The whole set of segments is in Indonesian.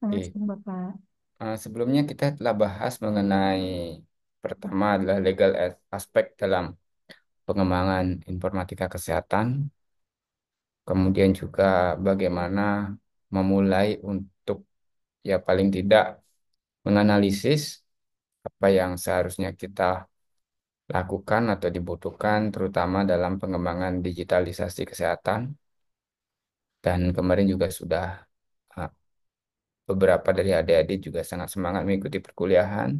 Selamat Oke. siang, Bapak. Sebelumnya kita telah bahas mengenai pertama adalah legal aspek dalam pengembangan informatika kesehatan, kemudian juga bagaimana memulai untuk ya paling tidak menganalisis apa yang seharusnya kita lakukan atau dibutuhkan terutama dalam pengembangan digitalisasi kesehatan dan kemarin juga sudah uh, beberapa dari adik-adik juga sangat semangat mengikuti perkuliahan,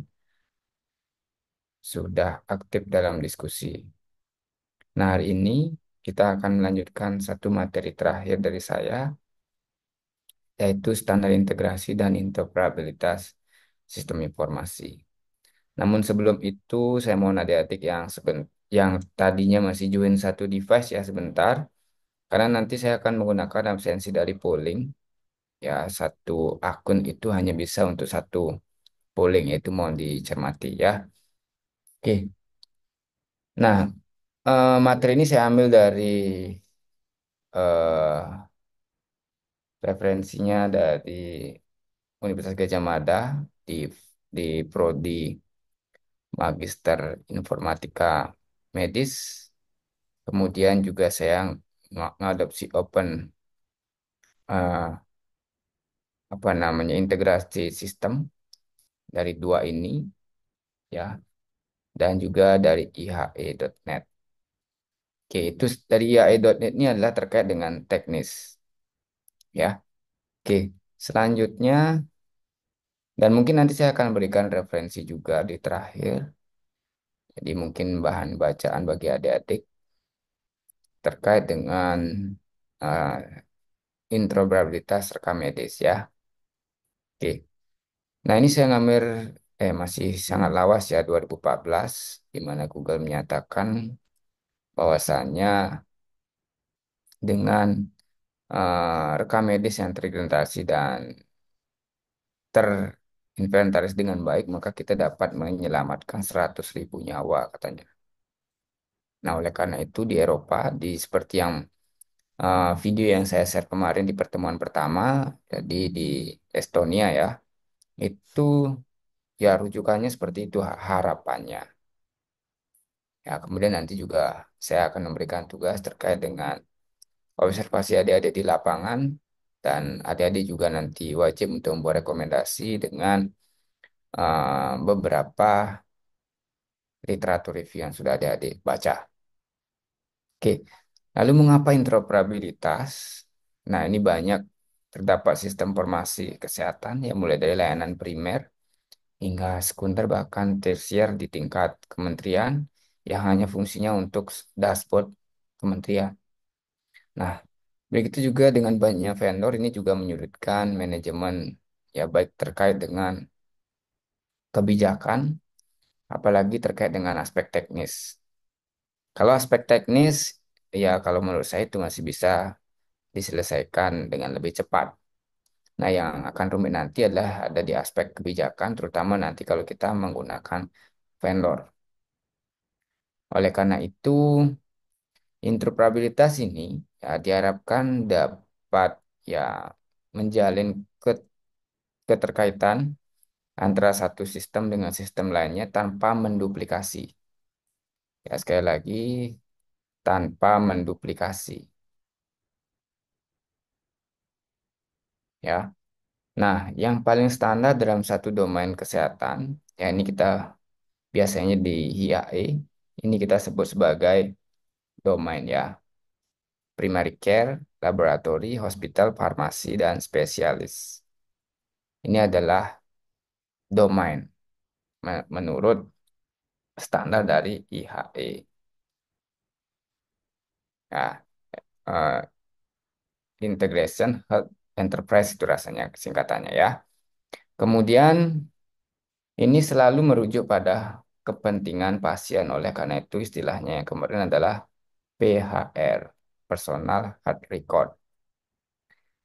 sudah aktif dalam diskusi. Nah, hari ini kita akan melanjutkan satu materi terakhir dari saya, yaitu standar integrasi dan interoperabilitas sistem informasi. Namun sebelum itu, saya mohon adik-adik yang tadinya masih join satu device ya sebentar, karena nanti saya akan menggunakan absensi dari polling. Ya, satu akun itu hanya bisa untuk satu polling, yaitu mohon dicermati ya. Oke, nah materi ini saya ambil dari eh, referensinya dari Universitas Gajah Mada di prodi Magister Informatika Medis. Kemudian juga saya ngadopsi open eh, apa namanya integrasi sistem dari dua ini ya dan juga dari IHE.net. Oke, itu dari IHE.net ini adalah terkait dengan teknis ya. Oke, selanjutnya dan mungkin nanti saya akan berikan referensi juga di terakhir. Jadi mungkin bahan bacaan bagi adik-adik terkait dengan uh, interoperabilitas rekam medis ya. Oke. Nah, ini saya ngambil masih sangat lawas ya 2014 di mana Google menyatakan bahwasannya dengan rekam medis yang terintegrasi dan terinventaris dengan baik maka kita dapat menyelamatkan 100.000 nyawa katanya. Nah, oleh karena itu di Eropa seperti yang video yang saya share kemarin di pertemuan pertama, jadi di Estonia ya, itu ya rujukannya seperti itu harapannya. Ya, kemudian nanti juga saya akan memberikan tugas terkait dengan observasi adik-adik di lapangan dan adik-adik juga nanti wajib untuk membuat rekomendasi dengan beberapa literatur review yang sudah adik-adik baca. Oke, lalu mengapa interoperabilitas? Nah, ini banyak terdapat sistem informasi kesehatan yang mulai dari layanan primer hingga sekunder bahkan tersier di tingkat kementerian yang hanya fungsinya untuk dashboard kementerian. Nah, begitu juga dengan banyak vendor ini juga menyulitkan manajemen ya baik terkait dengan kebijakan apalagi terkait dengan aspek teknis. Kalau aspek teknis ya kalau menurut saya itu masih bisa diselesaikan dengan lebih cepat. Nah, yang akan rumit nanti adalah ada di aspek kebijakan, terutama nanti kalau kita menggunakan vendor. Oleh karena itu, interoperabilitas ini ya, diharapkan dapat ya menjalin keterkaitan antara satu sistem dengan sistem lainnya tanpa menduplikasi. Ya, sekali lagi, tanpa menduplikasi. Ya. Nah, yang paling standar dalam satu domain kesehatan, ya ini kita biasanya di HIAE, ini kita sebut sebagai domain ya. Primary care, laboratory, hospital, farmasi, dan spesialis. Ini adalah domain menurut standar dari IHE. Ya, eh, Integration Health Enterprise itu rasanya singkatannya ya. Kemudian ini selalu merujuk pada kepentingan pasien. Oleh karena itu istilahnya yang kemarin adalah PHR, Personal Health Record.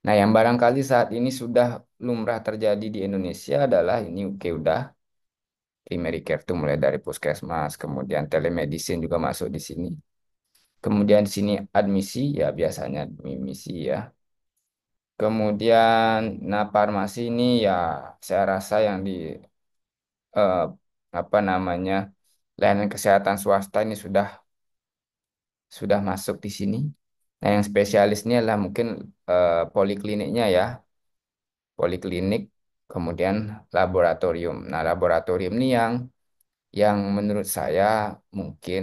Nah, yang barangkali saat ini sudah lumrah terjadi di Indonesia adalah ini oke udah primary care itu mulai dari puskesmas, kemudian telemedicine juga masuk di sini. Kemudian di sini admisi ya biasanya admisi ya. Kemudian, nah farmasi ini ya saya rasa yang di eh, apa namanya layanan kesehatan swasta ini sudah masuk di sini. Nah, yang spesialisnya adalah mungkin polikliniknya ya, poliklinik, kemudian laboratorium. Nah, laboratorium ini yang menurut saya mungkin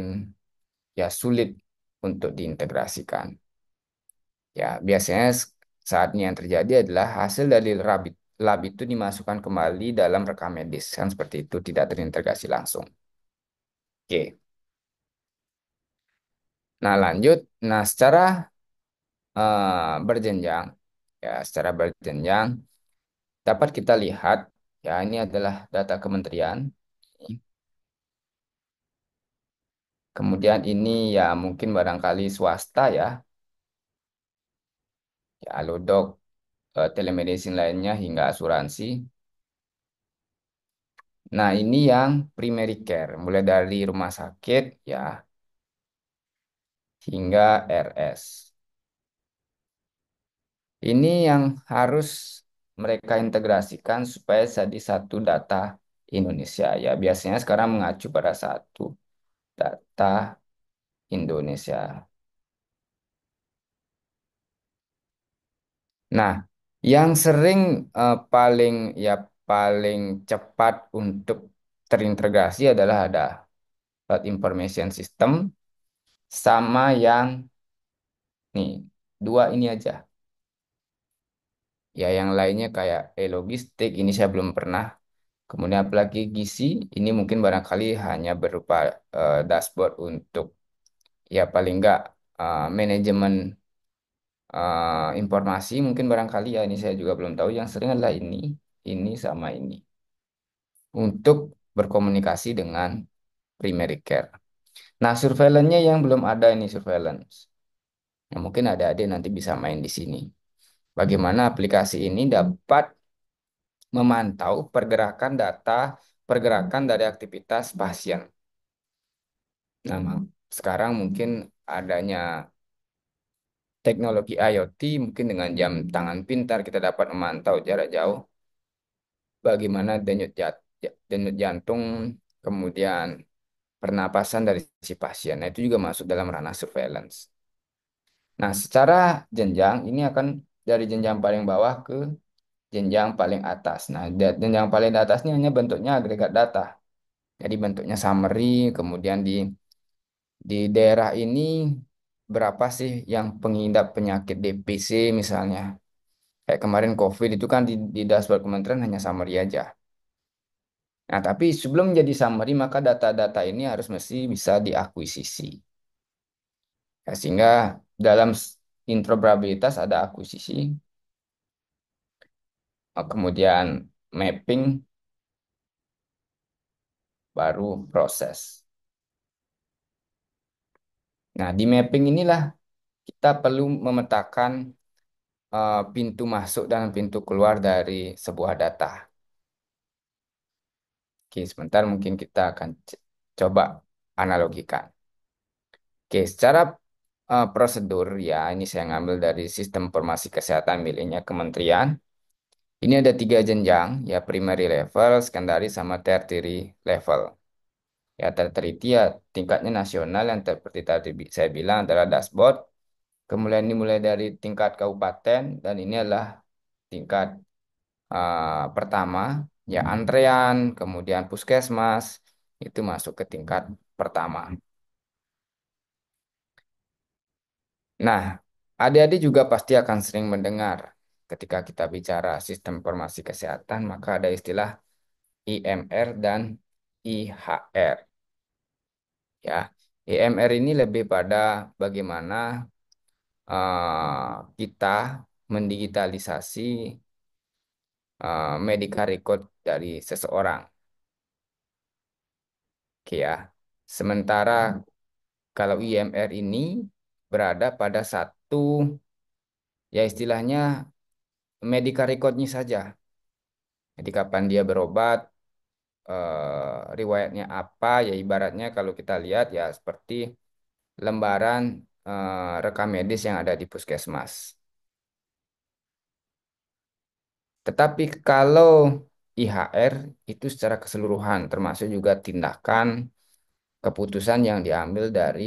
ya sulit untuk diintegrasikan. Ya, biasanya saat ini yang terjadi adalah hasil dari lab itu dimasukkan kembali dalam rekam medis, kan seperti itu, tidak terintegrasi langsung. Oke, nah lanjut. Nah, secara berjenjang, ya secara berjenjang dapat kita lihat, ya ini adalah data kementerian. Kemudian ini ya mungkin barangkali swasta ya, ya Alodok, telemedicine lainnya hingga asuransi. Nah, ini yang primary care, mulai dari rumah sakit ya hingga RS. Ini yang harus mereka integrasikan supaya jadi satu data Indonesia. Ya, biasanya sekarang mengacu pada satu data Indonesia. Nah, yang sering paling ya paling cepat untuk terintegrasi adalah ada Health Information System sama yang nih dua ini aja. Ya, yang lainnya kayak e-logistik ini saya belum pernah. Kemudian apalagi gizi ini mungkin barangkali hanya berupa dashboard untuk ya paling enggak manajemen informasi mungkin barangkali ya ini saya juga belum tahu. Yang sering adalah ini sama ini untuk berkomunikasi dengan primary care. Nah, surveillance-nya yang belum ada ini surveillance. Nah, mungkin ada adik nanti bisa main di sini. Bagaimana aplikasi ini dapat memantau pergerakan data, pergerakan dari aktivitas pasien. Nah, sekarang mungkin adanya teknologi IoT, mungkin dengan jam tangan pintar kita dapat memantau jarak jauh bagaimana denyut jantung, kemudian pernapasan dari si pasien. Nah, itu juga masuk dalam ranah surveillance. Nah, secara jenjang ini akan dari jenjang paling bawah ke jenjang paling atas. Nah, jenjang paling atas ini hanya bentuknya agregat data. Jadi bentuknya summary, kemudian di daerah ini berapa sih yang pengidap penyakit DPC misalnya. Kayak kemarin COVID itu kan di dashboard kementerian hanya summary aja. Nah, tapi sebelum menjadi summary, maka data-data ini harus mesti bisa diakuisisi. Ya, sehingga dalam interoperabilitas ada akuisisi, kemudian mapping, baru proses. Nah, di mapping inilah kita perlu memetakan pintu masuk dan pintu keluar dari sebuah data. Oke, sebentar mungkin kita akan coba analogikan. Oke, secara prosedur ya, ini saya ngambil dari sistem informasi kesehatan miliknya kementerian. Ini ada tiga jenjang, ya primary level, secondary, sama tertiary level. Ya tertiary itu ya tingkatnya nasional yang seperti tadi saya bilang adalah dashboard. Kemudian ini mulai dari tingkat kabupaten dan ini adalah tingkat pertama, ya antrean, kemudian puskesmas, itu masuk ke tingkat pertama. Nah, adik-adik juga pasti akan sering mendengar ketika kita bicara sistem informasi kesehatan, maka ada istilah IMR dan IHR. Ya, IMR ini lebih pada bagaimana kita mendigitalisasi medical record dari seseorang. Oke ya. Sementara kalau IMR ini berada pada satu ya istilahnya medical recordnya saja. Jadi kapan dia berobat, riwayatnya apa, ya ibaratnya kalau kita lihat ya seperti lembaran rekam medis yang ada di puskesmas. Tetapi kalau IHR itu secara keseluruhan, termasuk juga tindakan keputusan yang diambil dari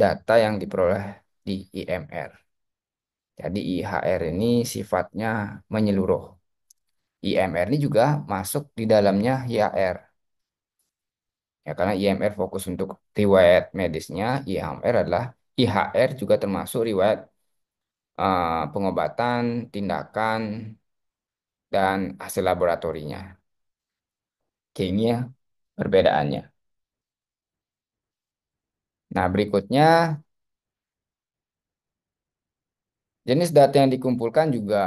data yang diperoleh di IMR. Jadi IHR ini sifatnya menyeluruh. IMR ini juga masuk di dalamnya IHR. Ya, karena IMR fokus untuk riwayat medisnya, IMR adalah IHR juga termasuk riwayat pengobatan, tindakan, dan hasil laboratorinya. Oke, ini ya perbedaannya. Nah, berikutnya jenis data yang dikumpulkan juga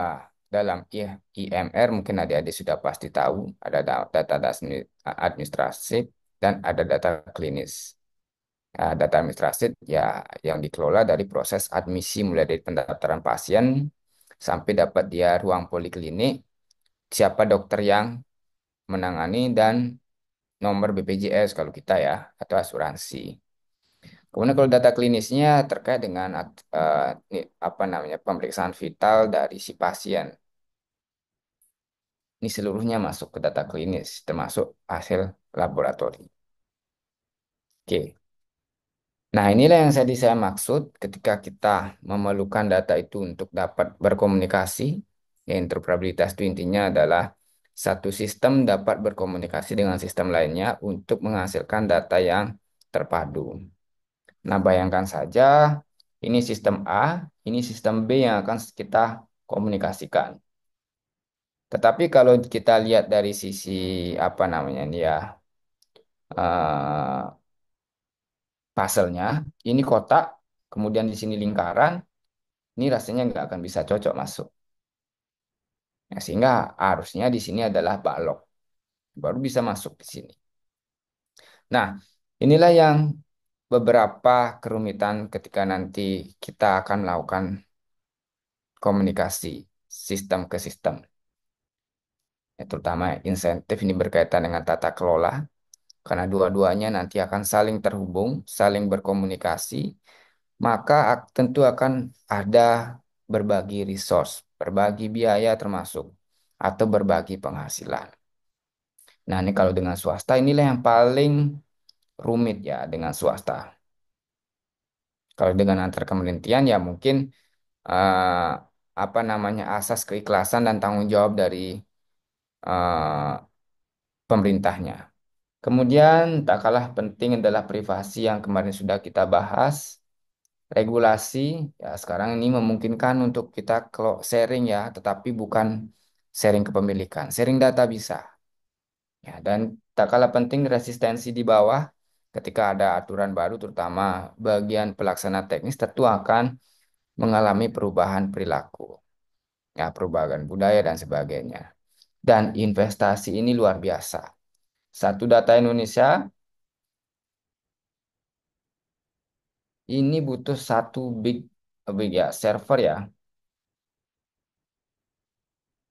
dalam IMR mungkin adik-adik sudah pasti tahu ada data administratif dan ada data klinis. Data administratif ya yang dikelola dari proses admisi mulai dari pendaftaran pasien sampai dapat dia ruang poliklinik, siapa dokter yang menangani dan nomor BPJS kalau kita ya atau asuransi. Kemudian kalau data klinisnya terkait dengan apa namanya pemeriksaan vital dari si pasien. Ini seluruhnya masuk ke data klinis, termasuk hasil laboratorium. Oke. Nah, inilah yang saya maksud ketika kita memerlukan data itu untuk dapat berkomunikasi. Ya, interoperabilitas itu intinya adalah satu sistem dapat berkomunikasi dengan sistem lainnya untuk menghasilkan data yang terpadu. Nah, bayangkan saja ini sistem A, ini sistem B yang akan kita komunikasikan. Tetapi kalau kita lihat dari sisi apa namanya ini ya, eh, puzzle-nya, ini kotak, kemudian di sini lingkaran, ini rasanya nggak akan bisa cocok masuk. Ya, sehingga harusnya di sini adalah balok, baru bisa masuk di sini. Nah, inilah yang beberapa kerumitan ketika nanti kita akan melakukan komunikasi sistem ke sistem. Ya, terutama insentif ini berkaitan dengan tata kelola, karena dua-duanya nanti akan saling terhubung, saling berkomunikasi, maka tentu akan ada berbagi resource, berbagi biaya termasuk, atau berbagi penghasilan. Nah, ini kalau dengan swasta inilah yang paling rumit ya dengan swasta. Kalau dengan antar kementerian ya mungkin eh, apa namanya asas keikhlasan dan tanggung jawab dari eh, pemerintahnya. Kemudian tak kalah penting adalah privasi yang kemarin sudah kita bahas. Regulasi ya sekarang ini memungkinkan untuk kita sharing ya, tetapi bukan sharing kepemilikan. Sharing data bisa. Ya, dan tak kalah penting resistensi di bawah ketika ada aturan baru terutama bagian pelaksana teknis tentu akan mengalami perubahan perilaku. Ya, perubahan budaya dan sebagainya. Dan investasi ini luar biasa. Satu data Indonesia ini butuh satu big ya server ya.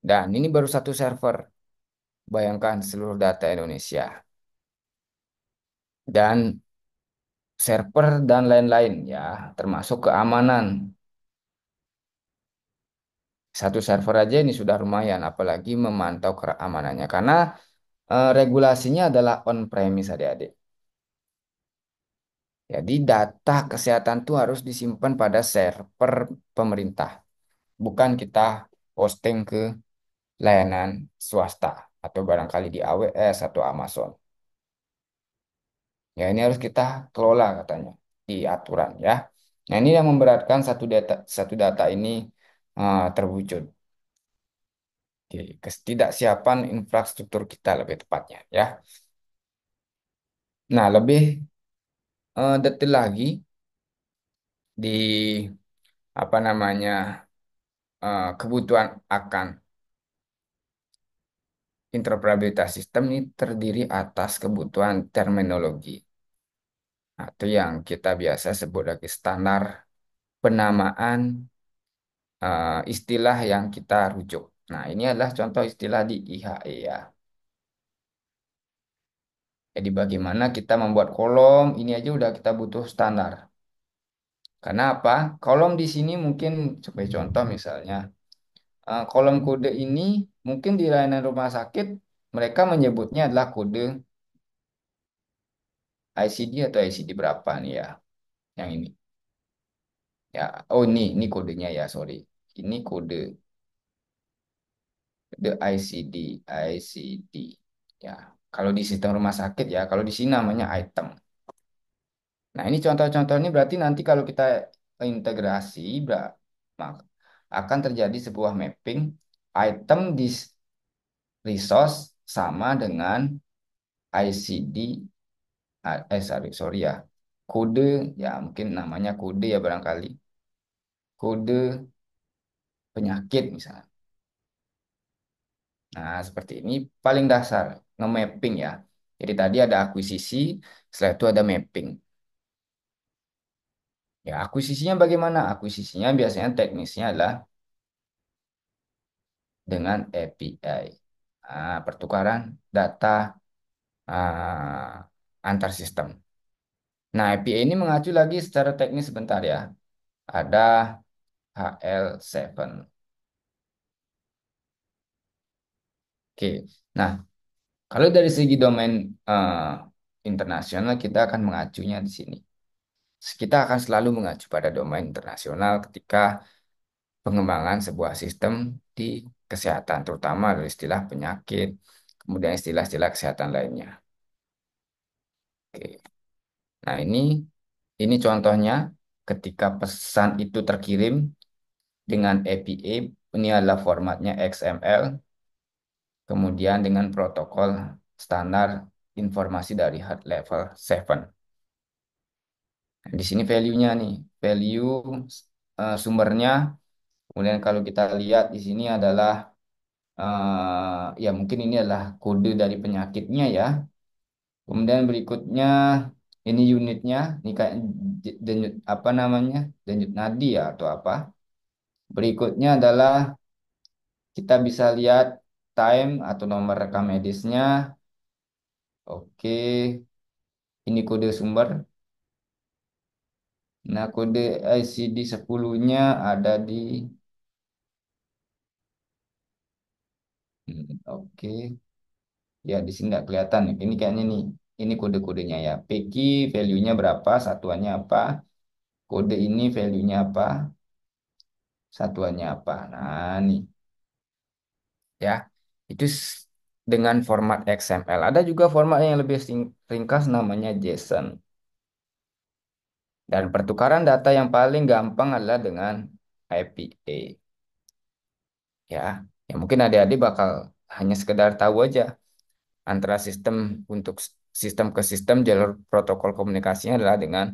Dan ini baru satu server. Bayangkan seluruh data Indonesia. Dan server dan lain-lain ya, termasuk keamanan. Satu server aja ini sudah lumayan, apalagi memantau keamanannya. Karena regulasinya adalah on-premise adik-adik. Jadi data kesehatan itu harus disimpan pada server pemerintah. Bukan kita posting ke layanan swasta atau barangkali di AWS atau Amazon. Ya ini harus kita kelola katanya di aturan ya. Nah ini yang memberatkan satu data ini terwujud. Oke, ketidaksiapan infrastruktur kita lebih tepatnya ya. Nah lebih detail lagi di apa namanya kebutuhan akan interoperabilitas sistem ini terdiri atas kebutuhan terminologi atau yang kita biasa sebut sebagai standar penamaan istilah yang kita rujuk. Nah, ini adalah contoh istilah di IHE ya. Jadi bagaimana kita membuat kolom, ini aja udah kita butuh standar. Karena apa? Kolom di sini mungkin sebagai contoh misalnya kolom kode ini mungkin di layanan rumah sakit mereka menyebutnya adalah kode ICD atau ICD berapa nih ya, yang ini. Ya, oh ini kodenya ya, sorry. Ini kode ICD, ICD. Ya, kalau di sistem rumah sakit ya, kalau di sini namanya item. Nah, ini contoh-contoh ini berarti nanti kalau kita integrasi, maka akan terjadi sebuah mapping item di resource sama dengan ICD, sorry, sorry ya, kode, ya mungkin namanya kode ya barangkali, kode penyakit misalnya. Nah, seperti ini paling dasar, nge-mapping ya. Jadi tadi ada akuisisi, setelah itu ada mapping. Ya, akuisisinya bagaimana? Akuisisinya biasanya teknisnya adalah dengan API. Pertukaran data antar sistem. Nah, API ini mengacu lagi secara teknis sebentar ya. Ada HL7. Oke. Nah, kalau dari segi domain eh, internasional kita akan mengacunya di sini. Kita akan selalu mengacu pada domain internasional ketika pengembangan sebuah sistem di kesehatan, terutama dari istilah penyakit, kemudian istilah-istilah kesehatan lainnya. Oke. Nah, ini contohnya ketika pesan itu terkirim dengan API, ini adalah formatnya XML, kemudian dengan protokol standar informasi dari hard level 7. Nah, di sini value-nya nih, value sumbernya. Kemudian kalau kita lihat di sini adalah ya mungkin ini adalah kode dari penyakitnya ya. Kemudian berikutnya ini unitnya, ini kayak denyut apa namanya, denyut nadi ya atau apa. Berikutnya adalah kita bisa lihat time atau nomor rekam medisnya. Oke, ini kode sumber. Nah, kode ICD 10-nya ada di oke. Ya, di sini nggak kelihatan. Ini kayaknya nih. Ini kode-kodenya ya. PQ value-nya berapa, satuannya apa. Kode ini value-nya apa, satuannya apa. Nah, nih ya. Itu dengan format XML. Ada juga format yang lebih ringkas namanya JSON. Dan pertukaran data yang paling gampang adalah dengan IPA. Ya, ya mungkin adik-adik bakal hanya sekedar tahu aja antara sistem untuk sistem ke sistem jalur protokol komunikasinya adalah dengan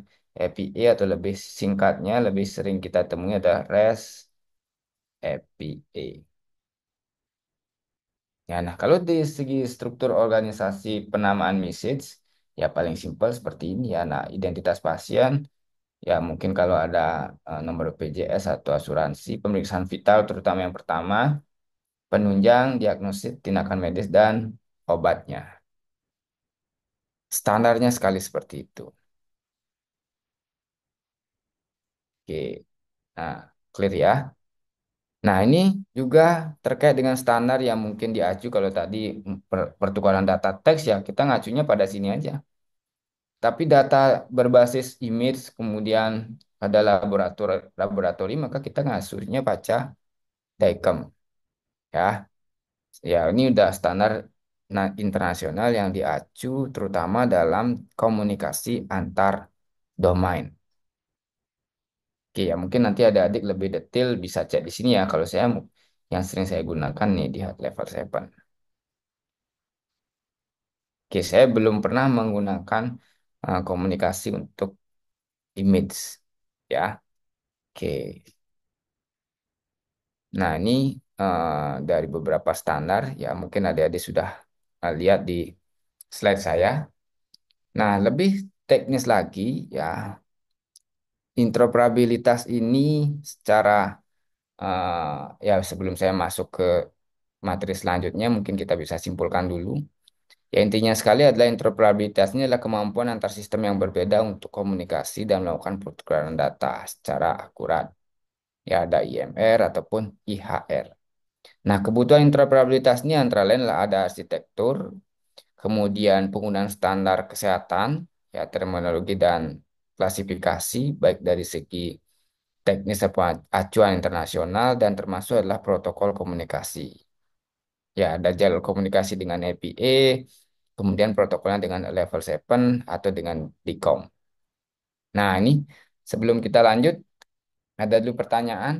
API atau lebih singkatnya lebih sering kita temui adalah REST API. Ya, nah kalau di segi struktur organisasi penamaan message ya paling simpel seperti ini ya. Nah, identitas pasien ya mungkin kalau ada nomor BPJS atau asuransi, pemeriksaan vital terutama yang pertama, penunjang, diagnosis, tindakan medis dan obatnya. Standarnya sekali seperti itu. Oke. Nah, clear ya. Nah, ini juga terkait dengan standar yang mungkin diacu kalau tadi pertukaran data teks ya, kita ngacunya pada sini aja. Tapi data berbasis image, kemudian ada laboratorium, maka kita ngasuhnya baca DICOM ya. Ya, ini udah standar internasional yang diacu terutama dalam komunikasi antar domain. Oke, ya mungkin nanti ada adik lebih detail bisa cek di sini ya. Kalau saya yang sering saya gunakan nih di level 7. Oke, saya belum pernah menggunakan komunikasi untuk image ya. Oke. Nah, ini dari beberapa standar ya mungkin adik-adik sudah lihat di slide saya. Nah, lebih teknis lagi ya, interoperabilitas ini secara ya sebelum saya masuk ke materi selanjutnya mungkin kita bisa simpulkan dulu. Ya intinya sekali adalah interoperabilitas ini adalah kemampuan antar sistem yang berbeda untuk komunikasi dan melakukan pertukaran data secara akurat. Ya ada IMR ataupun IHR. Nah, kebutuhan interoperabilitas ini antara lain lah ada arsitektur, kemudian penggunaan standar kesehatan, ya terminologi dan klasifikasi, baik dari segi teknis atau acuan internasional dan termasuk adalah protokol komunikasi. Ya, ada jalur komunikasi dengan APA, kemudian protokolnya dengan level 7 atau dengan DICOM. Nah, ini sebelum kita lanjut, ada dulu pertanyaan.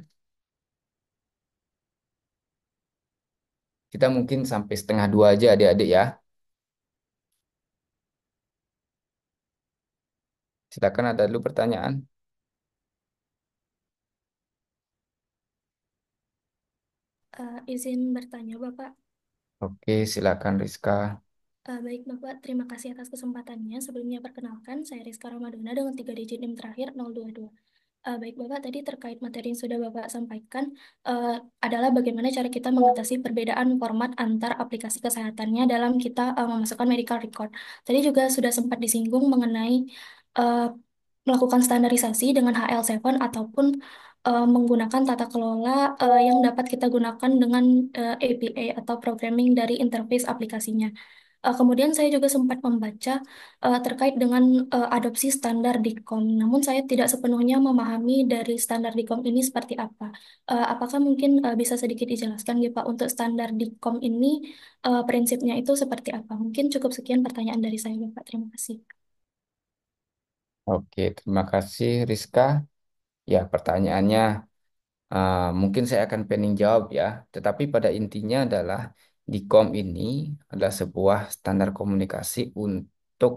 Kita mungkin sampai setengah dua aja adik-adik ya. Silakan ada dulu pertanyaan. Izin bertanya, Bapak. Oke, silakan Rizka. Baik, Bapak. Terima kasih atas kesempatannya. Sebelumnya perkenalkan, saya Rizka Ramadana dengan 3 digit NIM terakhir 022. Baik, Bapak. Tadi terkait materi yang sudah Bapak sampaikan, eh, adalah bagaimana cara kita mengatasi perbedaan format antar aplikasi kesehatannya dalam kita memasukkan medical record. Tadi juga sudah sempat disinggung mengenai eh, melakukan standarisasi dengan HL7 ataupun menggunakan tata kelola yang dapat kita gunakan dengan APA atau programming dari interface aplikasinya. Kemudian saya juga sempat membaca terkait dengan adopsi standar DICOM. Namun saya tidak sepenuhnya memahami dari standar DICOM ini seperti apa. Apakah mungkin bisa sedikit dijelaskan gitu Pak untuk standar DICOM ini prinsipnya itu seperti apa? Mungkin cukup sekian pertanyaan dari saya Bapak. Terima kasih. Oke, terima kasih Rizka. Ya, pertanyaannya mungkin saya akan pengen jawab ya. Tetapi pada intinya adalah DICOM ini adalah sebuah standar komunikasi untuk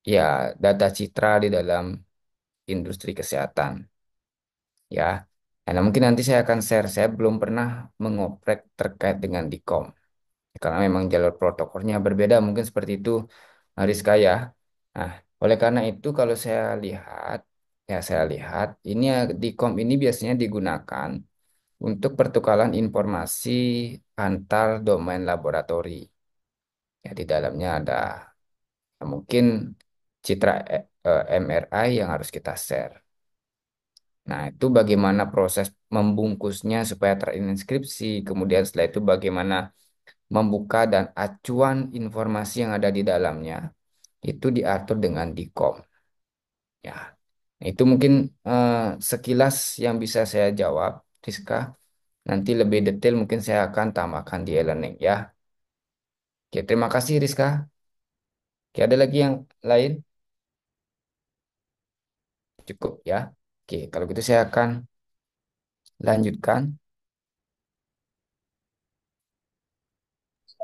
ya data citra di dalam industri kesehatan. Ya, nah mungkin nanti saya akan share. Saya belum pernah mengoprek terkait dengan DICOM. Karena memang jalur protokolnya berbeda, mungkin seperti itu, Rizka ya. Nah, oleh karena itu kalau saya lihat ini ya, DICOM ini biasanya digunakan untuk pertukaran informasi antar domain laboratori. Ya, di dalamnya ada mungkin citra MRI yang harus kita share. Nah, itu bagaimana proses membungkusnya supaya terinskripsi, kemudian setelah itu bagaimana membuka dan acuan informasi yang ada di dalamnya itu diatur dengan DICOM. Ya, itu mungkin eh, sekilas yang bisa saya jawab, Rizka. Nanti lebih detail mungkin saya akan tambahkan di e-learning ya. Oke, terima kasih Rizka. Oke, ada lagi yang lain? Cukup ya. Oke, kalau gitu saya akan lanjutkan.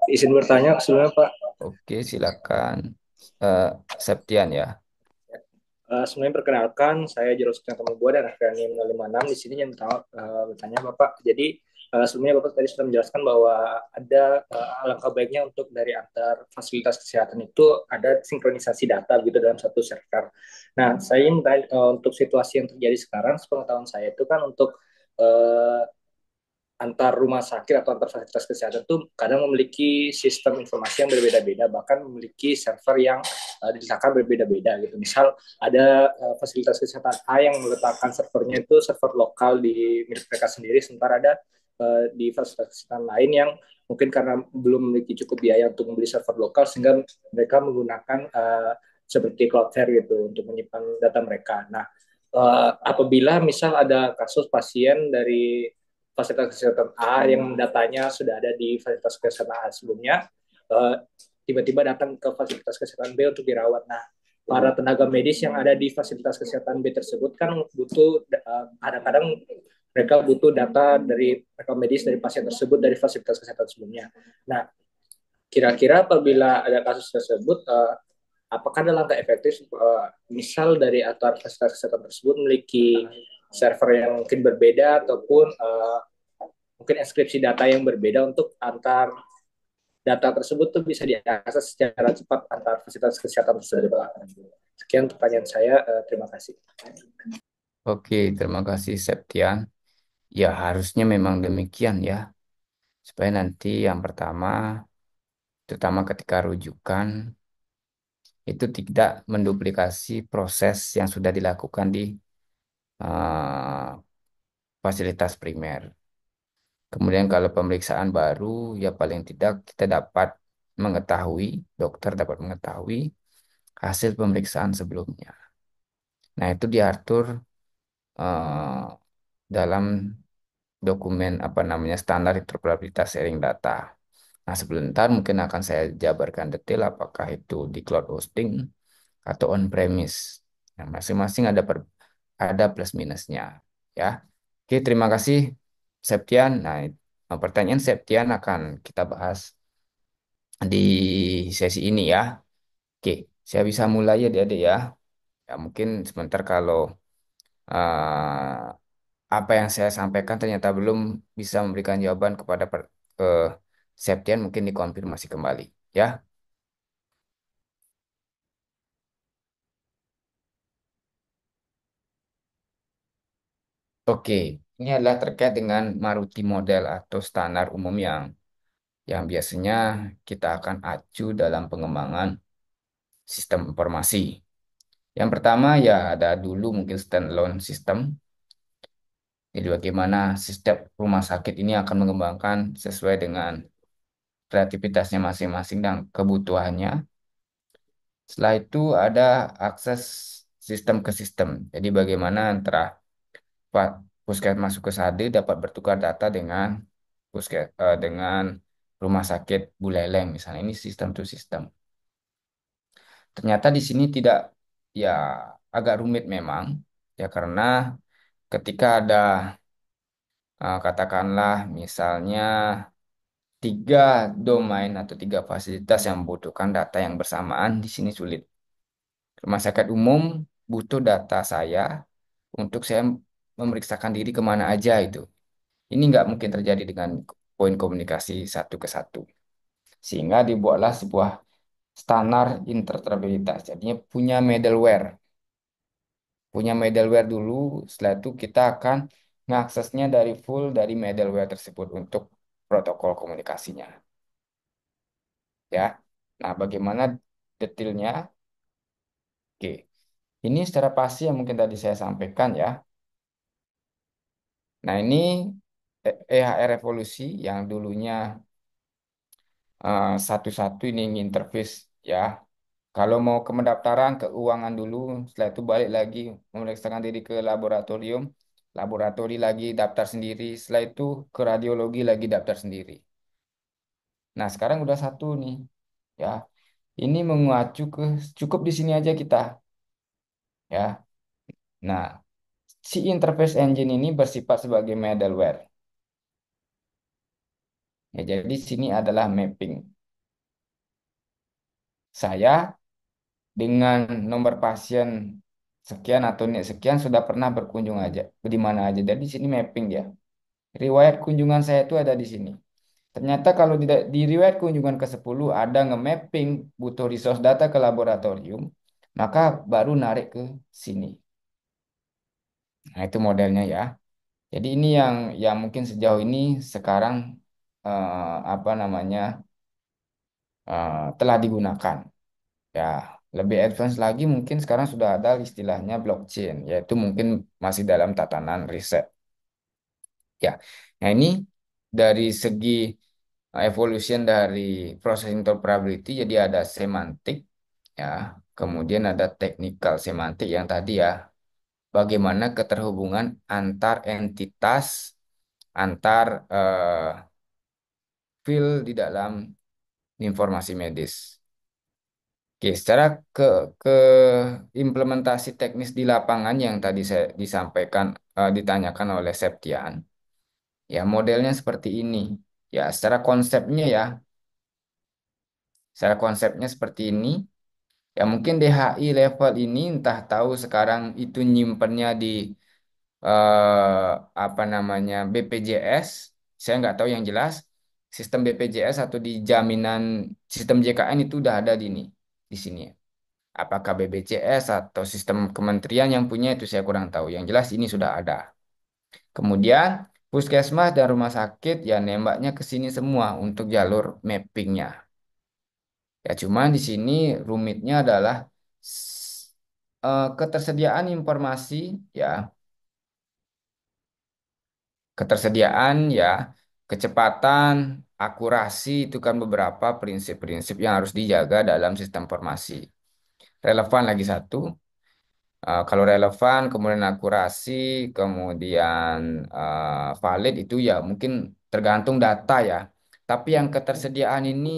Izin bertanya sebelumnya Pak. Oke, silakan. Eh, Septian ya. Sebenarnya perkenalkan saya Jeroskan Kamubua dan Afriani 056 di sini yang bertanya Bapak. Jadi sebelumnya Bapak tadi sudah menjelaskan bahwa ada alangkah baiknya untuk dari antar fasilitas kesehatan itu ada sinkronisasi data gitu dalam satu server. Nah, saya ingin bertanya, untuk situasi yang terjadi sekarang, sepengetahuan saya itu kan untuk uh, antar rumah sakit atau antar fasilitas kesehatan itu kadang memiliki sistem informasi yang berbeda-beda, bahkan memiliki server yang diletakkan berbeda-beda gitu. Misal ada fasilitas kesehatan A yang meletakkan servernya itu server lokal di milik mereka sendiri, sementara ada di fasilitas kesehatan lain yang mungkin karena belum memiliki cukup biaya untuk membeli server lokal sehingga mereka menggunakan seperti Cloudflare gitu untuk menyimpan data mereka. Nah, apabila misal ada kasus pasien dari fasilitas kesehatan A yang datanya sudah ada di fasilitas kesehatan A sebelumnya, tiba-tiba datang ke fasilitas kesehatan B untuk dirawat. Nah, para tenaga medis yang ada di fasilitas kesehatan B tersebut kan butuh kadang-kadang mereka butuh data dari rekam medis dari pasien tersebut dari fasilitas kesehatan sebelumnya. Nah, kira-kira apabila ada kasus tersebut, apakah ada langkah efektif misal dari antar fasilitas kesehatan tersebut memiliki server yang mungkin berbeda ataupun mungkin inskripsi data yang berbeda untuk antar data tersebut tuh bisa diakses secara cepat antar fasilitas kesehatan tersebut. Sekian pertanyaan saya. Terima kasih. Oke, terima kasih Septian. Ya, harusnya memang demikian ya. Supaya nanti yang pertama, terutama ketika rujukan, itu tidak menduplikasi proses yang sudah dilakukan di fasilitas primer. Kemudian kalau pemeriksaan baru, ya paling tidak kita dapat mengetahui, dokter dapat mengetahui hasil pemeriksaan sebelumnya. Nah, itu diatur eh, dalam dokumen apa namanya standar interoperabilitas sharing data. Nah, sebentar mungkin akan saya jabarkan detail apakah itu di cloud hosting atau on-premise. Nah, masing-masing ada plus minusnya, ya. Oke, terima kasih Septian. Nah, pertanyaan Septian akan kita bahas di sesi ini ya. Oke, saya bisa mulai ya, adik-adik ya. Ya, mungkin sebentar kalau eh, apa yang saya sampaikan ternyata belum bisa memberikan jawaban kepada Septian, mungkin dikonfirmasi kembali, ya. Oke, ini adalah terkait dengan Maruti model atau standar umum yang biasanya kita akan acu dalam pengembangan sistem informasi. Yang pertama ya ada dulu mungkin standalone system. Jadi bagaimana sistem rumah sakit ini akan mengembangkan sesuai dengan kreativitasnya masing-masing dan kebutuhannya. Setelah itu ada akses sistem ke sistem. Jadi bagaimana antara Pak Puskesmas Sukesade dapat bertukar data dengan dengan rumah sakit Buleleng misalnya. Ini sistem to sistem. Ternyata di sini tidak, ya, agak rumit memang, ya, karena ketika ada katakanlah misalnya tiga domain atau tiga fasilitas yang membutuhkan data yang bersamaan, di sini sulit. Rumah sakit umum butuh data saya untuk saya memeriksakan diri kemana aja itu. Ini nggak mungkin terjadi dengan poin komunikasi satu ke satu. Sehingga dibuatlah sebuah standar interoperabilitas. Jadinya punya middleware dulu. Setelah itu kita akan mengaksesnya dari full dari middleware tersebut untuk protokol komunikasinya. Ya. Nah, bagaimana detailnya? Oke. Ini secara pasti yang mungkin tadi saya sampaikan ya. Nah, ini EHR Revolusi yang dulunya satu-satu ini interface ya. Kalau mau ke pendaftaran keuangan dulu, setelah itu balik lagi memeriksakan diri ke laboratorium, laboratori lagi daftar sendiri, setelah itu ke radiologi lagi daftar sendiri. Nah, sekarang udah satu nih, ya. Ini mengacu ke cukup di sini aja kita, ya. Nah, si interface engine ini bersifat sebagai middleware. Ya, jadi sini adalah mapping. Saya dengan nomor pasien sekian atau nik sekian sudah pernah berkunjung aja di mana aja. Jadi di sini mapping ya. Riwayat kunjungan saya itu ada di sini. Ternyata kalau di riwayat kunjungan ke-10 ada nge-mapping butuh resource data ke laboratorium, maka baru narik ke sini. Nah, itu modelnya ya. Jadi ini yang mungkin sejauh ini sekarang apa namanya telah digunakan. Ya, lebih advance lagi mungkin sekarang sudah ada istilahnya blockchain, yaitu mungkin masih dalam tatanan riset. Ya, nah ini dari segi evolution dari proses interoperability, jadi ada semantik, ya, kemudian ada technical semantik yang tadi ya, bagaimana keterhubungan antar entitas, antar field di dalam informasi medis. Oke, secara ke ke implementasi teknis di lapangan yang tadi saya disampaikan ditanyakan oleh Septian, ya modelnya seperti ini. Ya, secara konsepnya seperti ini. Ya mungkin DHI level ini entah tahu sekarang itu nyimpennya di apa namanya BPJS, saya nggak tahu yang jelas sistem BPJS atau di jaminan sistem JKN itu udah ada di sini. Apakah BPJS atau sistem kementerian yang punya itu saya kurang tahu. Yang jelas ini sudah ada. Kemudian puskesmas dan rumah sakit ya nembaknya ke sini semua untuk jalur mappingnya. Ya cuman di sini rumitnya adalah ketersediaan informasi, ya, ketersediaan ya. kecepatan, akurasi itu kan beberapa prinsip-prinsip yang harus dijaga dalam sistem informasi. Relevan lagi satu. Kalau relevan, kemudian akurasi, kemudian valid itu ya mungkin tergantung data ya. Tapi yang ketersediaan ini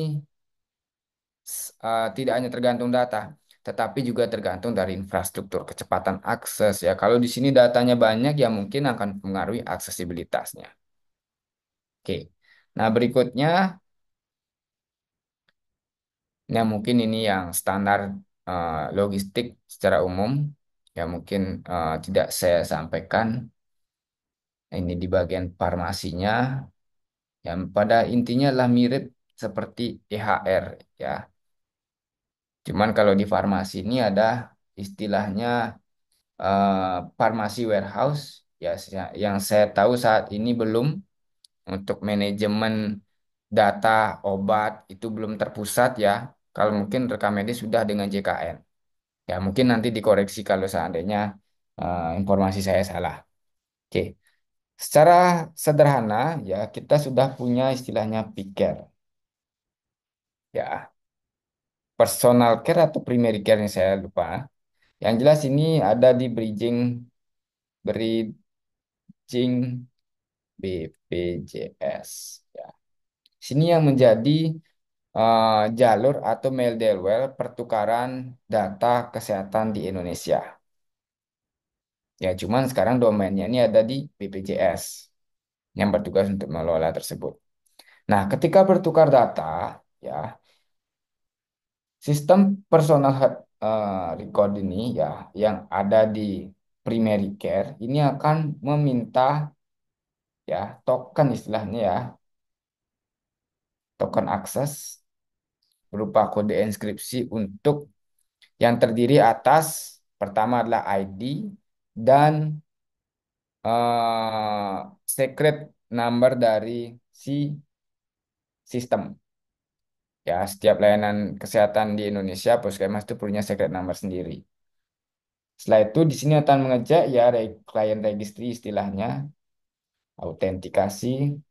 tidak hanya tergantung data, tetapi juga tergantung dari infrastruktur, kecepatan akses ya. Kalau di sini datanya banyak ya mungkin akan mempengaruhi aksesibilitasnya. Oke. Nah, berikutnya ya mungkin ini yang standar logistik secara umum ya mungkin tidak saya sampaikan. Ini di bagian farmasinya yang pada intinya lah mirip seperti EHR ya. Cuman kalau di farmasi ini ada istilahnya farmasi warehouse ya yang saya tahu saat ini belum untuk manajemen data obat itu belum terpusat ya. Kalau mungkin rekam medis sudah dengan JKN. Ya mungkin nanti dikoreksi kalau seandainya informasi saya salah. Oke. Secara sederhana ya kita sudah punya istilahnya PICARE. Ya, personal care atau primary care yang saya lupa. Yang jelas ini ada di bridging BPJS. Ya. Sini yang menjadi jalur atau Meldelwell pertukaran data kesehatan di Indonesia. Ya, cuman sekarang domainnya ini ada di BPJS yang bertugas untuk mengelola tersebut. Nah, ketika bertukar data, ya sistem personal health record ini ya yang ada di primary care ini akan meminta ya token istilahnya ya token akses berupa kode inskripsi untuk yang terdiri atas pertama adalah ID dan secret number dari si sistem. Ya, setiap layanan kesehatan di Indonesia, Puskesmas itu punya secret number sendiri. Setelah itu di sini akan mengecek ya klien registry istilahnya, autentikasi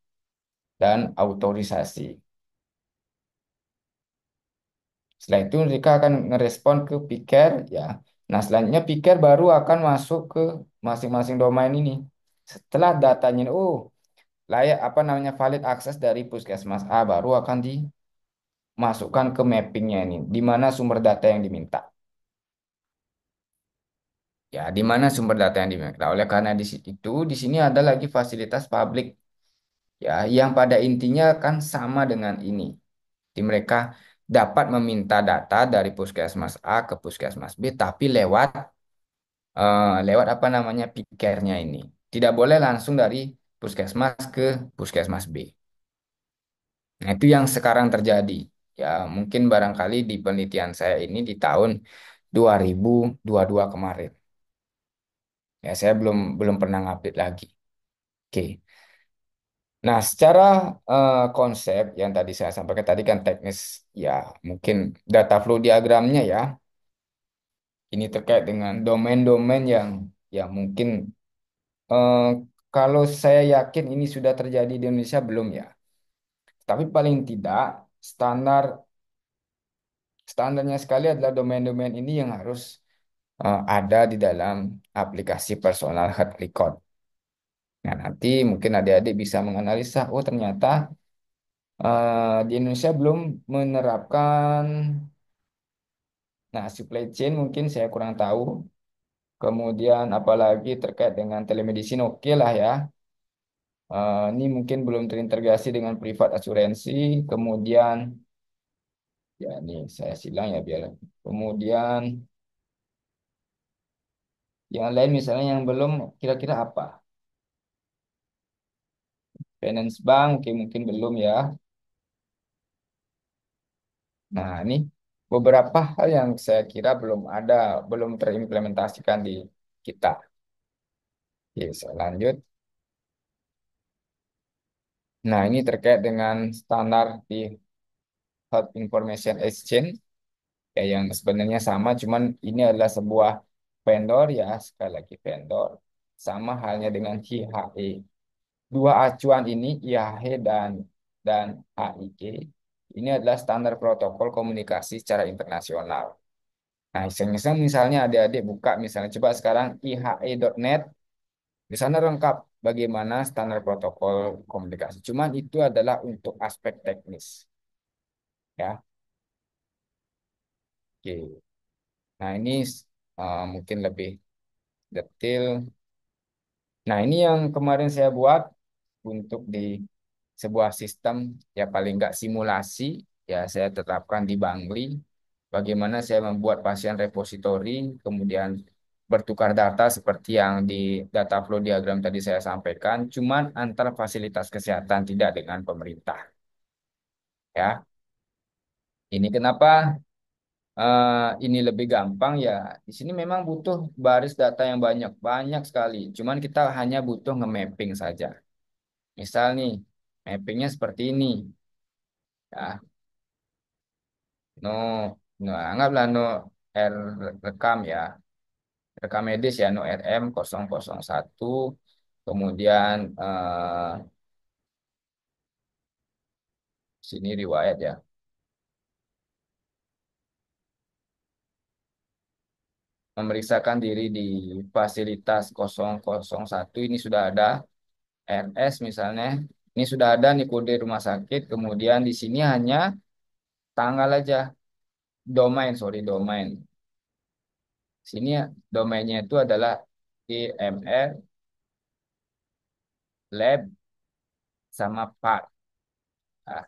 dan autorisasi. Setelah itu mereka akan ngerespon ke Picker ya. Nah, selanjutnya Picker baru akan masuk ke masing-masing domain ini. Setelah datanya oh layak apa namanya valid akses dari Puskesmas A baru akan dimasukkan ke mappingnya ini, di mana sumber data yang diminta. Ya, di mana sumber data yang diminta. Oleh karena itu di sini ada lagi fasilitas publik ya yang pada intinya kan sama dengan ini. Di mereka dapat meminta data dari puskesmas A ke puskesmas B tapi lewat apa namanya pikernya ini. Tidak boleh langsung dari puskesmas ke puskesmas B. Nah, itu yang sekarang terjadi. Ya, mungkin barangkali di penelitian saya ini di tahun 2022 kemarin. Ya, saya belum pernah ngupdate lagi. Oke. Nah, secara konsep yang tadi saya sampaikan tadi kan teknis ya, mungkin data flow diagramnya ya. Ini terkait dengan domain-domain yang mungkin eh, kalau saya yakin ini sudah terjadi di Indonesia belum ya. Tapi paling tidak standar standarnya sekali adalah domain-domain ini yang harus ada di dalam aplikasi personal health record. Nah, nanti mungkin adik-adik bisa menganalisa, oh ternyata di Indonesia belum menerapkan, nah supply chain mungkin saya kurang tahu. Kemudian apalagi terkait dengan telemedicine oke lah ya. Ini mungkin belum terintegrasi dengan privat asuransi. Kemudian ya ini saya silang ya biar. Kemudian yang lain misalnya yang belum kira-kira apa? Finance Bank mungkin belum ya. Nah, ini beberapa hal yang saya kira belum terimplementasikan di kita. Oke, saya lanjut. Nah, ini terkait dengan standar di Health Information Exchange, ya yang sebenarnya sama, cuman ini adalah sebuah vendor ya, sekali lagi vendor. Sama halnya dengan HIHE. dua acuan ini, IAH dan AIG, ini adalah standar protokol komunikasi secara internasional. Nah, iseng-iseng misalnya adik-adik buka misalnya coba sekarang ihe.net, di sana lengkap bagaimana standar protokol komunikasi. Cuman itu adalah untuk aspek teknis, ya. Oke. Nah, ini mungkin lebih detail. Nah, ini yang kemarin saya buat untuk di sebuah sistem, ya paling nggak simulasi, ya saya tetapkan di Bangli. Bagaimana saya membuat pasien repositori, kemudian bertukar data seperti yang di data flow diagram tadi saya sampaikan, cuman antar fasilitas kesehatan, tidak dengan pemerintah. Ya, ini kenapa ini lebih gampang ya. Di sini memang butuh baris data yang banyak, banyak sekali. Cuman kita hanya butuh nge-mapping saja. Misal nih, mappingnya seperti ini. Ya, no, no, anggaplah no R rekam ya. Rekam medis ya, no RM 001. Kemudian sini riwayat ya. Memeriksakan diri di fasilitas 001 ini sudah ada RS misalnya. Ini sudah ada nih kode rumah sakit. Kemudian di sini hanya tanggal aja. Domain, sorry, domain. Sini ya, domainnya itu adalah IMR, lab, sama part. Nah,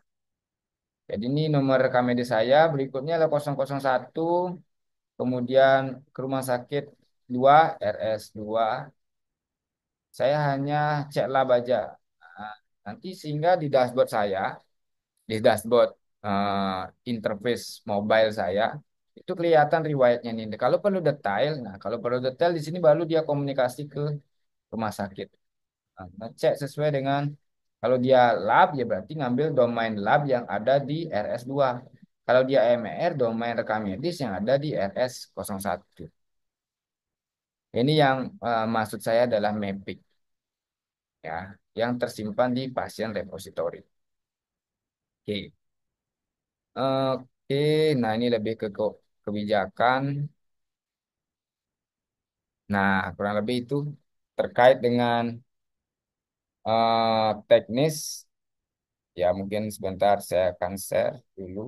jadi ini nomor rekam medis saya. Berikutnya adalah 001. Kemudian ke rumah sakit 2 RS2. Saya hanya cek lab aja. Nah, nanti sehingga di dashboard saya, di dashboard interface mobile saya, itu kelihatan riwayatnya nih. Kalau perlu detail, nah kalau perlu detail di sini baru dia komunikasi ke rumah sakit. Nah, ngecek sesuai dengan kalau dia lab ya berarti ngambil domain lab yang ada di RS2. Kalau dia MR, domain rekam medis yang ada di RS01. Ini yang maksud saya adalah mapping ya, yang tersimpan di pasien repository. Oke. Oke, nah ini lebih ke kebijakan. Nah, kurang lebih itu terkait dengan teknis. Ya, mungkin sebentar saya akan share dulu.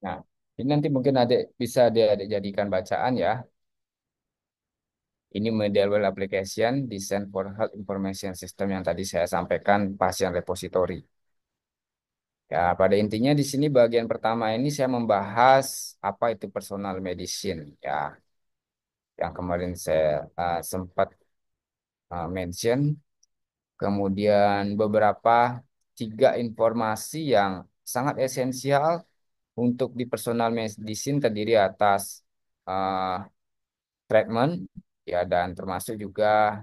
Nah, ini nanti mungkin adik bisa dia adik jadikan bacaan ya. Ini Medalwell Application Design for Health Information System yang tadi saya sampaikan pasien repository. Ya, pada intinya di sini bagian pertama ini saya membahas apa itu personal medicine ya, yang kemarin saya sempat mention. Kemudian beberapa tiga informasi yang sangat esensial untuk di personal medicine terdiri atas uh, treatment ya, dan termasuk juga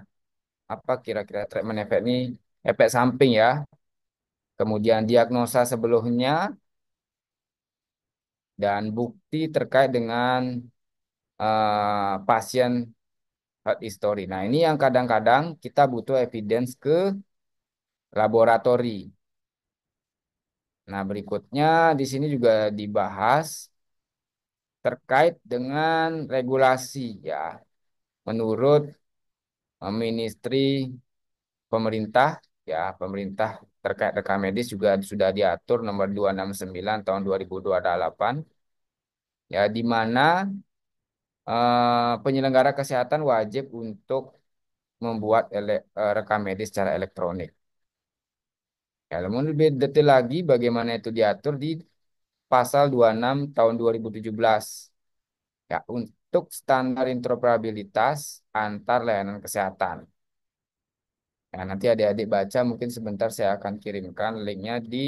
apa kira-kira treatment efek ini, efek samping ya. Kemudian diagnosa sebelumnya dan bukti terkait dengan pasien health history. Nah, ini yang kadang-kadang kita butuh evidence ke laboratori. Nah, berikutnya di sini juga dibahas terkait dengan regulasi ya. Menurut Ministry Pemerintah ya, pemerintah terkait rekam medis juga sudah diatur nomor 269 tahun 2028 ya, di mana penyelenggara kesehatan wajib untuk membuat rekam medis secara elektronik. Ya, namun lebih detail lagi bagaimana itu diatur di pasal 26 tahun 2017. Ya, untuk standar interoperabilitas antar layanan kesehatan. Ya, nanti adik-adik baca, mungkin sebentar saya akan kirimkan linknya di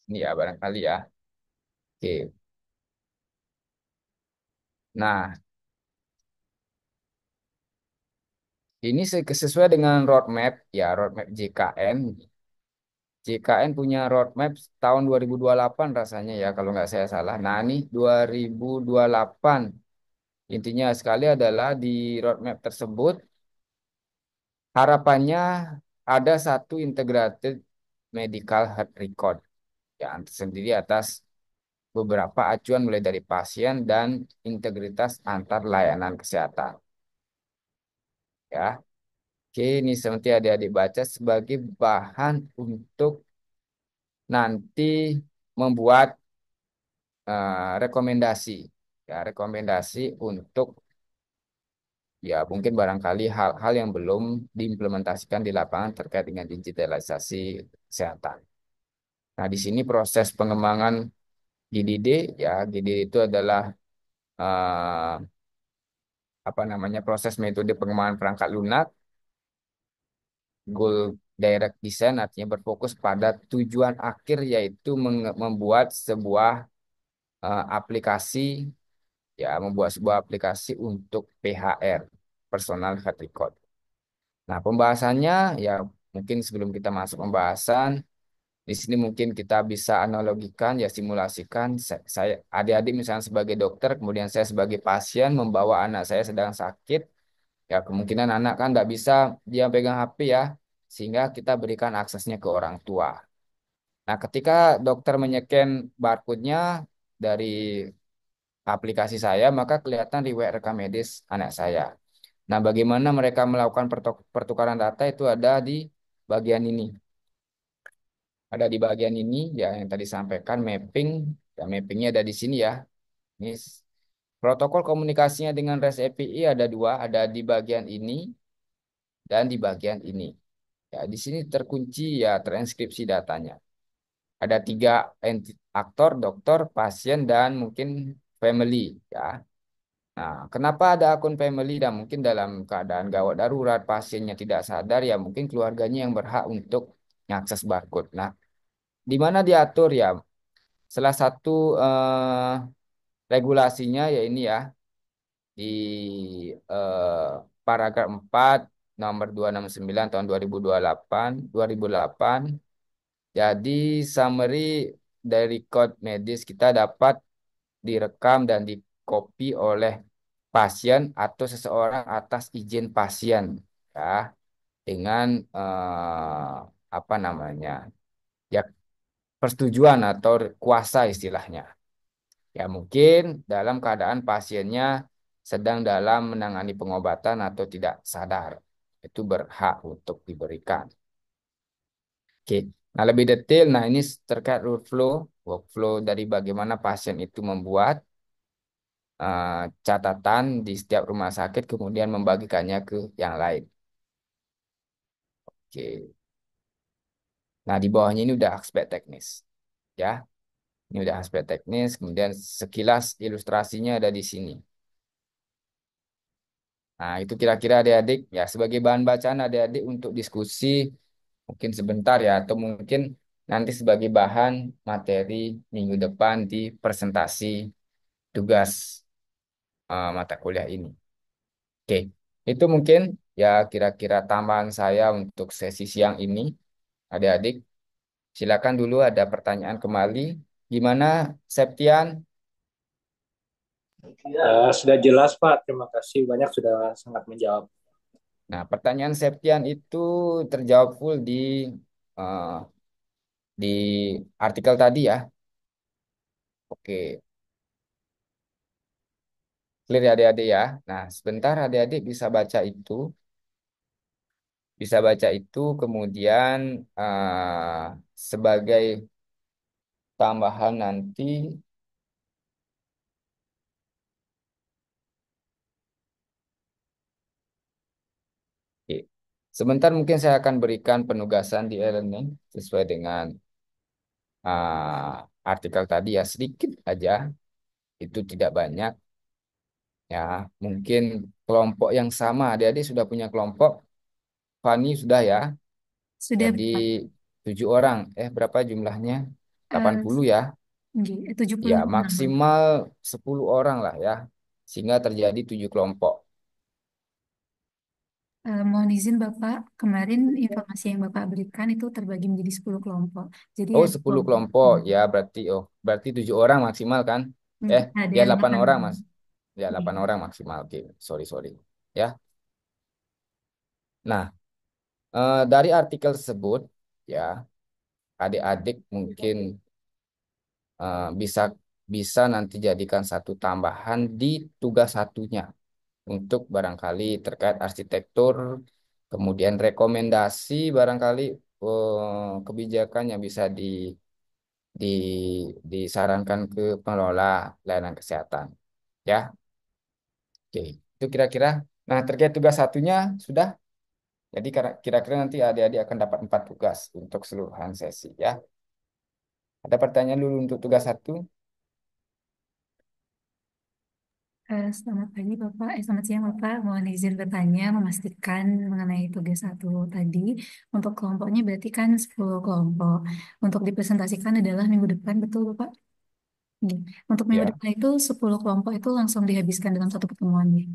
ini ya barangkali ya. Oke. Nah, ini sesuai dengan roadmap ya, roadmap JKN. JKN punya roadmap tahun 2028 rasanya ya kalau nggak saya salah. Nah, ini 2028. Intinya sekali adalah di roadmap tersebut harapannya ada satu integrated medical health record yang tersendiri atas beberapa acuan mulai dari pasien dan integritas antar layanan kesehatan. Ya, oke ini seperti adik-adik baca sebagai bahan untuk nanti membuat rekomendasi. Ya, rekomendasi untuk ya mungkin barangkali hal-hal yang belum diimplementasikan di lapangan terkait dengan digitalisasi kesehatan. Nah, di sini proses pengembangan GDD ya, GDD itu adalah eh, apa namanya proses metode pengembangan perangkat lunak, goal direct design artinya berfokus pada tujuan akhir yaitu membuat sebuah aplikasi ya, membuat sebuah aplikasi untuk PHR, Personal Health Record. Nah, pembahasannya ya mungkin sebelum kita masuk pembahasan, di sini mungkin kita bisa analogikan ya simulasikan saya adik-adik misalnya sebagai dokter, kemudian saya sebagai pasien membawa anak saya sedang sakit, ya kemungkinan anak kan nggak bisa dia pegang HP ya, sehingga kita berikan aksesnya ke orang tua. Nah, ketika dokter menyeken barcode-nya dari aplikasi saya, maka kelihatan riwayat rekam medis anak saya. Nah, bagaimana mereka melakukan pertukaran data itu ada di bagian ini. Ada di bagian ini ya yang tadi sampaikan mapping. Ya, mappingnya ada di sini ya. Ini protokol komunikasinya dengan REST API ada dua, ada di bagian ini dan di bagian ini. Ya, di sini terkunci ya transkripsi datanya. Ada tiga aktor, dokter, pasien, dan mungkin family. Ya. Nah, kenapa ada akun family dan mungkin dalam keadaan gawat darurat pasiennya tidak sadar ya mungkin keluarganya yang berhak untuk mengakses barcode. Nah, di mana diatur ya? Salah satu regulasinya ya ini ya di paragraf 4 nomor 269 tahun 2008. Jadi summary dari kode medis kita dapat direkam dan dikopi oleh pasien atau seseorang atas izin pasien ya dengan apa namanya ya persetujuan atau kuasa istilahnya. Ya mungkin dalam keadaan pasiennya sedang dalam menangani pengobatan atau tidak sadar. Itu berhak untuk diberikan. Oke. Nah, lebih detail, nah ini terkait workflow dari bagaimana pasien itu membuat catatan di setiap rumah sakit, kemudian membagikannya ke yang lain. Oke. Nah, di bawahnya ini udah aspek teknis. Ya, ini udah aspek teknis, kemudian sekilas ilustrasinya ada di sini. Nah, itu kira-kira adik-adik ya sebagai bahan bacaan adik-adik untuk diskusi mungkin sebentar ya atau mungkin nanti sebagai bahan materi minggu depan di presentasi tugas mata kuliah ini. Oke, itu mungkin ya kira-kira tambahan saya untuk sesi siang ini. Adik-adik, silakan dulu ada pertanyaan kembali. Gimana, Septian? Sudah jelas Pak, terima kasih banyak sudah sangat menjawab. Nah, pertanyaan Septian itu terjawab full eh, di artikel tadi ya. Oke, clear ya adik-adik ya. Nah, sebentar adik-adik bisa baca itu kemudian sebagai tambahan, nanti, Sebentar mungkin saya akan berikan penugasan di e-learning sesuai dengan artikel tadi ya, sedikit aja, itu tidak banyak ya. Mungkin kelompok yang sama, adik-adik sudah punya kelompok, Fani sudah ya. Sudah Jadi Bapak. 7 orang, berapa jumlahnya? delapan Eh, puluh ya. nggih, Ya 76 Bapak. maksimal 10 orang lah ya, sehingga terjadi 7 kelompok. Mohon izin Bapak, kemarin informasi yang Bapak berikan itu terbagi menjadi 10 kelompok. Jadi Oh, ada 10 kelompok. kelompok ya, berarti 7 orang maksimal kan? Ada Ya yang 8 8. orang Mas. Ya Nggih. 8 orang maksimal. Oke, sorry sorry. Ya. Nah, dari artikel tersebut ya, adik-adik mungkin bisa bisa nanti jadikan satu tambahan di tugas satunya untuk barangkali terkait arsitektur, kemudian rekomendasi barangkali kebijakan yang bisa di disarankan ke pengelola layanan kesehatan. Ya, oke. Itu kira-kira. Nah, terkait tugas satunya sudah. Jadi kira-kira nanti adik-adik akan dapat 4 tugas untuk keseluruhan sesi ya. Ada pertanyaan dulu untuk tugas satu? Selamat pagi Bapak, selamat siang Bapak. Mohon izin bertanya, memastikan mengenai tugas satu tadi. Untuk kelompoknya berarti kan 10 kelompok. Untuk dipresentasikan adalah minggu depan, betul Bapak? Nggih. Untuk minggu Ya, depan itu 10 kelompok itu langsung dihabiskan dalam satu pertemuan. Nggih.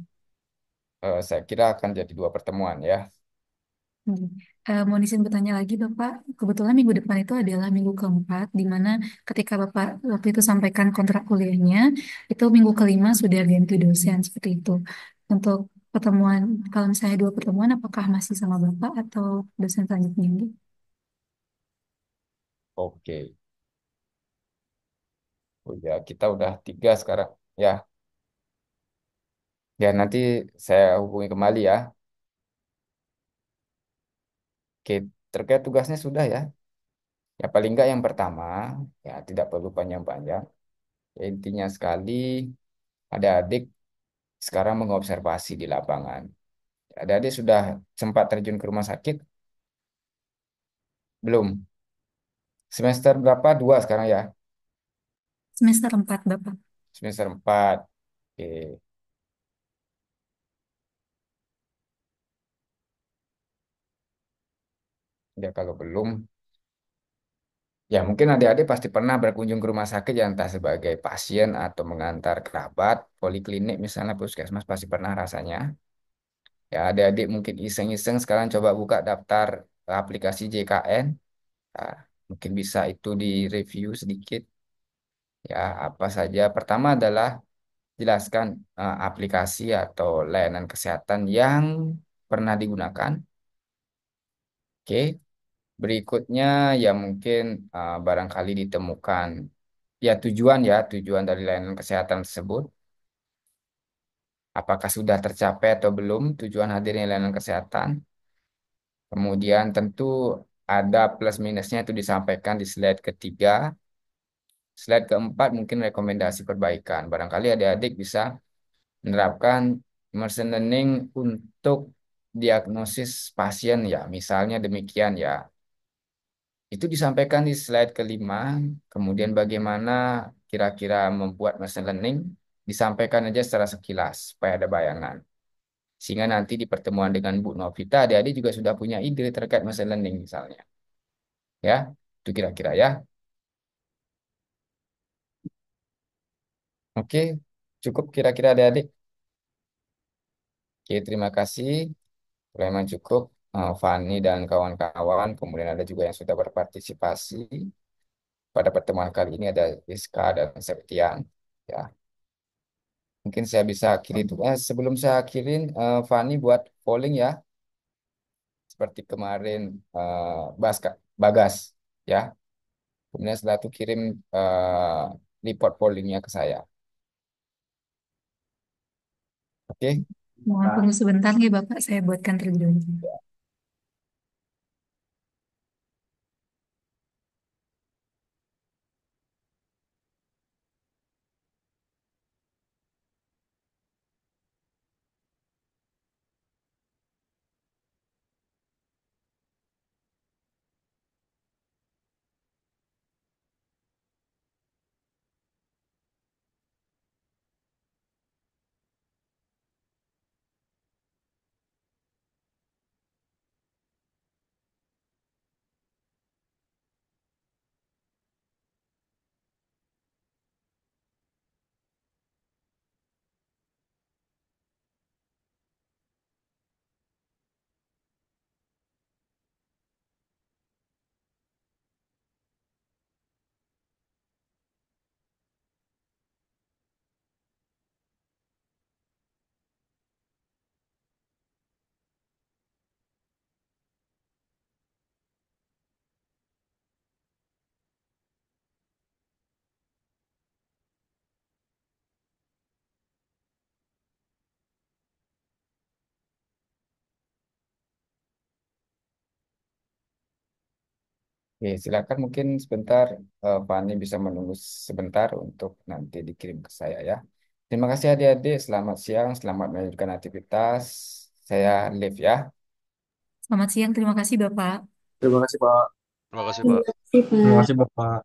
saya kira akan jadi 2 pertemuan ya. Nggih. Mohon izin bertanya lagi Bapak, kebetulan minggu depan itu adalah minggu keempat, di mana ketika Bapak waktu itu sampaikan kontrak kuliahnya, itu minggu kelima sudah ganti dosen seperti itu. Untuk pertemuan, kalau misalnya 2 pertemuan, apakah masih sama Bapak atau dosen selanjutnya? Nggih? Oke. Oh ya, kita udah 3 sekarang. Ya, ya nanti saya hubungi kembali ya. Oke, terkait tugasnya sudah ya. Ya paling enggak yang pertama, ya tidak perlu panjang-panjang. Ya, intinya sekali, ada adik sekarang mengobservasi di lapangan. Adik-adik sudah sempat terjun ke rumah sakit? Belum. Semester berapa? 2 sekarang ya. Semester 4 Bapak. Semester 4. Oke. Ya kalau belum, ya mungkin adik-adik pasti pernah berkunjung ke rumah sakit ya, entah sebagai pasien atau mengantar kerabat, poliklinik misalnya, puskesmas pasti pernah rasanya. Ya adik-adik mungkin iseng-iseng sekarang coba buka daftar aplikasi JKN. Nah, mungkin bisa itu direview sedikit. Ya apa saja. Pertama adalah jelaskan aplikasi atau layanan kesehatan yang pernah digunakan. Oke. Berikutnya ya mungkin barangkali ditemukan tujuan dari layanan kesehatan tersebut. Apakah sudah tercapai atau belum tujuan hadirnya layanan kesehatan. Kemudian tentu ada plus minusnya itu disampaikan di slide ketiga. Slide keempat mungkin rekomendasi perbaikan. Barangkali adik-adik bisa menerapkan machine learning untuk diagnosis pasien ya. Misalnya demikian ya. Itu disampaikan di slide kelima. Kemudian bagaimana kira-kira membuat machine learning disampaikan aja secara sekilas supaya ada bayangan. Sehingga nanti di pertemuan dengan Bu Novita, adik-adik juga sudah punya ide terkait machine learning misalnya. Ya, itu kira-kira ya. Oke, cukup kira-kira adik-adik. Oke, terima kasih. Memang cukup Fani dan kawan-kawan. Kemudian ada juga yang sudah berpartisipasi. Pada pertemuan kali ini ada Rizka dan Septian. Ya, mungkin saya bisa akhiri itu. Sebelum saya akhirin, Fani buat polling ya, seperti kemarin Bagas, ya. Kemudian setelah itu kirim report pollingnya ke saya. Oke, Mohon tunggu sebentar nih Bapak, saya buatkan terlebih dahulu. Oke, silakan mungkin sebentar Fani bisa menunggu sebentar untuk nanti dikirim ke saya ya. Terima kasih adik-adik, selamat siang, selamat melanjutkan aktivitas. Saya live ya. Selamat siang, terima kasih Bapak. Terima kasih Pak. Terima kasih, Terima Pak. kasih, Terima Pak. kasih Bapak.